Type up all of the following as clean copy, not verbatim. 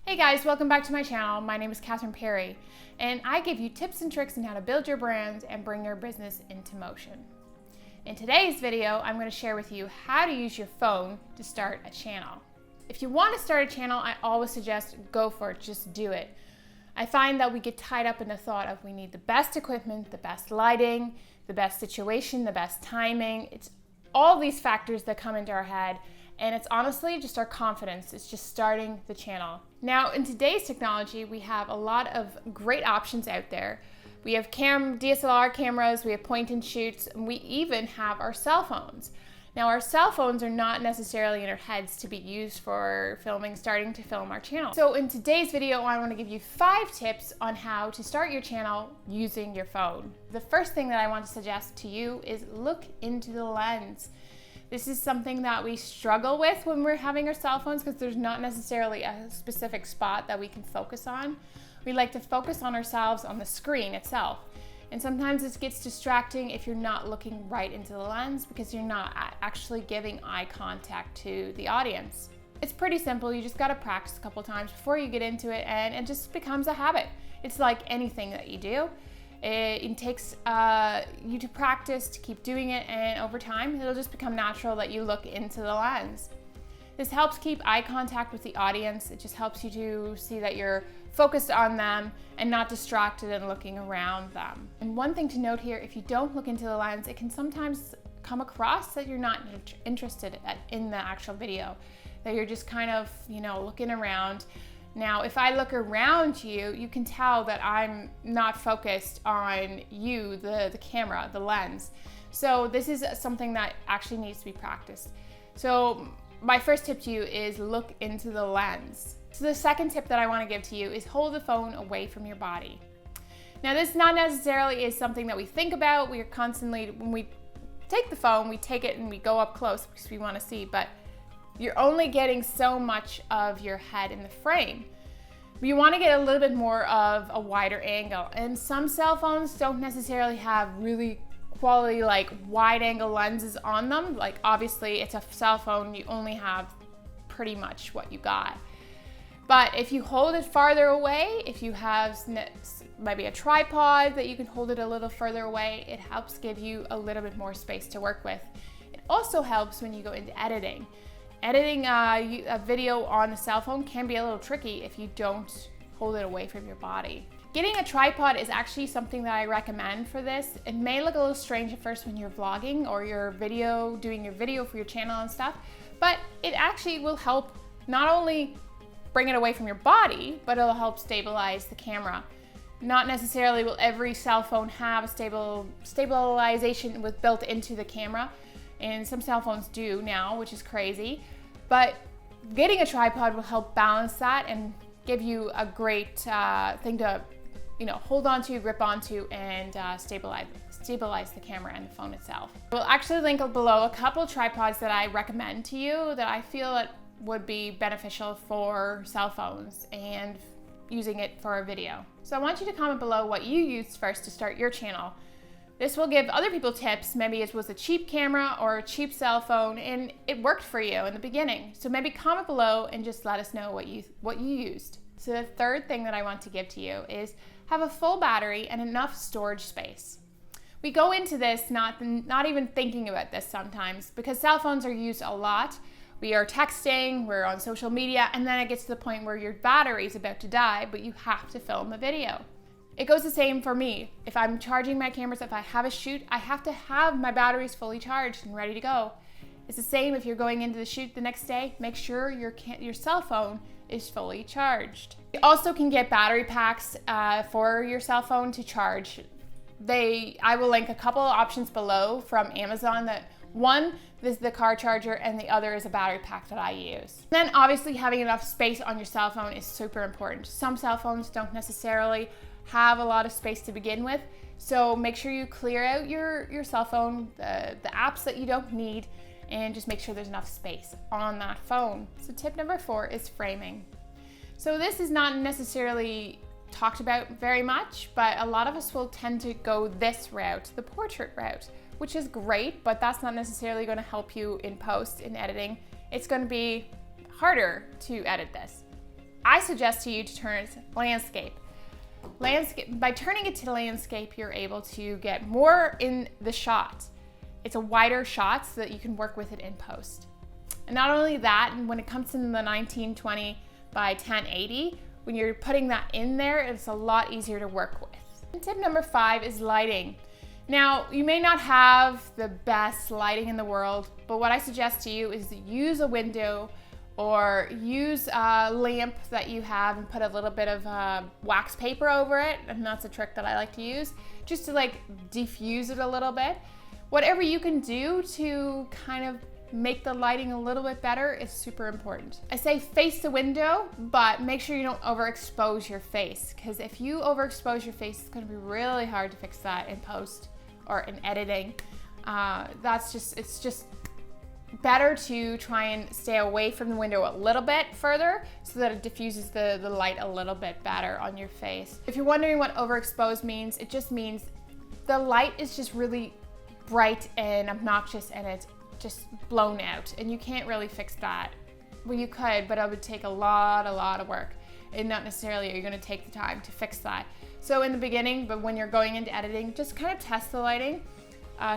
Hey guys, welcome back to my channel. My name is Catherine Perry, and I give you tips and tricks on how to build your brand and bring your business into motion. In today's video, I'm going to share with you how to use your phone to start a channel. If you want to start a channel, I always suggest go for it, just do it. I find that we get tied up in the thought of we need the best equipment, the best lighting, the best situation, the best timing. It's all these factors that come into our head. And it's honestly just our confidence. It's just starting the channel. Now, in today's technology, we have a lot of great options out there. We have DSLR cameras, we have point and shoots, and we even have our cell phones. Now, our cell phones are not necessarily in our heads to be used for starting to film our channel. So in today's video, I want to give you 5 tips on how to start your channel using your phone. The first thing that I want to suggest to you is look into the lens. This is something that we struggle with when we're having our cell phones because there's not necessarily a specific spot that we can focus on. We like to focus on ourselves on the screen itself. And sometimes this gets distracting if you're not looking right into the lens because you're not actually giving eye contact to the audience. It's pretty simple. You just got to practice a couple times before you get into it, and it just becomes a habit. It's like anything that you do. It takes you to practice to keep doing it, and over time it'll just become natural that you look into the lens. This helps keep eye contact with the audience. It just helps you to see that you're focused on them and not distracted and looking around them. And one thing to note here, if you don't look into the lens, it can sometimes come across that you're not interested in the actual video, that you're just kind of, looking around. Now, if I look around you, you can tell that I'm not focused on you, the camera, the lens. So this is something that actually needs to be practiced. So my first tip to you is look into the lens. So the second tip that I want to give to you is hold the phone away from your body. Now, this not necessarily is something that we think about. We are constantly, when we take the phone, we take it and we go up close because we want to see, but you're only getting so much of your head in the frame. You want to get a little bit more of a wider angle, and some cell phones don't necessarily have really quality wide angle lenses on them. Like, obviously it's a cell phone, you only have pretty much what you got. But if you hold it farther away, if you have maybe a tripod that you can hold it a little further away, it helps give you a little bit more space to work with. It also helps when you go into editing. Editing a video on a cell phone can be a little tricky if you don't hold it away from your body. Getting a tripod is actually something that I recommend for this. It may look a little strange at first when you're vlogging or doing your video for your channel and stuff, but it actually will help not only bring it away from your body, but it'll help stabilize the camera. Not necessarily will every cell phone have a stabilization built into the camera. And some cell phones do now, which is crazy. But getting a tripod will help balance that and give you a great thing to, hold onto, grip onto, and stabilize the camera and the phone itself. We'll actually link below a couple tripods that I recommend to you that I feel that would be beneficial for cell phones and using it for a video. So I want you to comment below what you used first to start your channel. This will give other people tips. Maybe it was a cheap camera or a cheap cell phone and it worked for you in the beginning. So maybe comment below and just let us know what you used. So the third thing that I want to give to you is have a full battery and enough storage space. We go into this not even thinking about this sometimes because cell phones are used a lot. We are texting, we're on social media, and then it gets to the point where your battery is about to die, but you have to film a video. It goes the same for me. If I'm charging my cameras, if I have a shoot, I have to have my batteries fully charged and ready to go. It's the same if you're going into the shoot the next day. Make sure your cell phone is fully charged. You also can get battery packs for your cell phone to charge. I will link a couple of options below from Amazon. One is the car charger and the other is a battery pack that I use. Then obviously having enough space on your cell phone is super important. Some cell phones don't necessarily have a lot of space to begin with, so make sure you clear out your cell phone, the apps that you don't need, and just make sure there's enough space on that phone. So tip number 4 is framing. So this is not necessarily talked about very much, but a lot of us will tend to go this route, the portrait route, which is great, but that's not necessarily going to help you in post, in editing. It's going to be harder to edit this. I suggest to you to turn it to landscape. By turning it to landscape, you're able to get more in the shot. It's a wider shot so that you can work with it in post. And not only that, when it comes to the 1920 by 1080, when you're putting that in there, it's a lot easier to work with. And tip number 5 is lighting. Now, you may not have the best lighting in the world, but what I suggest to you is to use a window or use a lamp that you have and put a little bit of wax paper over it, and that's a trick that I like to use, just to like diffuse it a little bit. Whatever you can do to kind of make the lighting a little bit better is super important. I say face the window, but make sure you don't overexpose your face, because if you overexpose your face, it's gonna be really hard to fix that in post or in editing. It's just better to try and stay away from the window a little bit further so that it diffuses the light a little bit better on your face. If you're wondering what overexposed means, it just means the light is just really bright and obnoxious and it's just blown out, and you can't really fix that. Well, you could, but it would take a lot of work, and not necessarily are you going to take the time to fix that. So in the beginning, but when you're going into editing, just kind of test the lighting.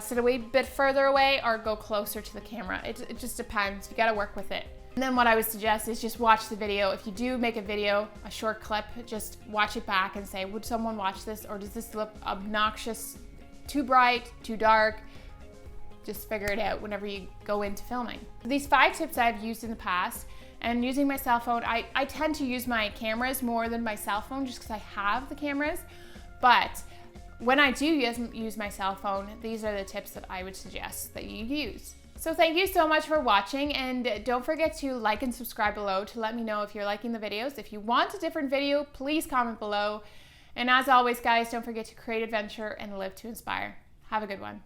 Sit a wee bit further away or go closer to the camera. It just depends. You got to work with it. And then what I would suggest is just watch the video. If you do make a video, a short clip, just watch it back and say, would someone watch this, or does this look obnoxious, too bright, too dark? Just figure it out whenever you go into filming. These 5 tips I've used in the past, and using my cell phone, I tend to use my cameras more than my cell phone just because I have the cameras. But when I do use my cell phone, these are the tips that I would suggest that you use. So thank you so much for watching, and don't forget to like and subscribe below to let me know if you're liking the videos. If you want a different video, please comment below. And as always, guys, don't forget to create adventure and live to inspire. Have a good one.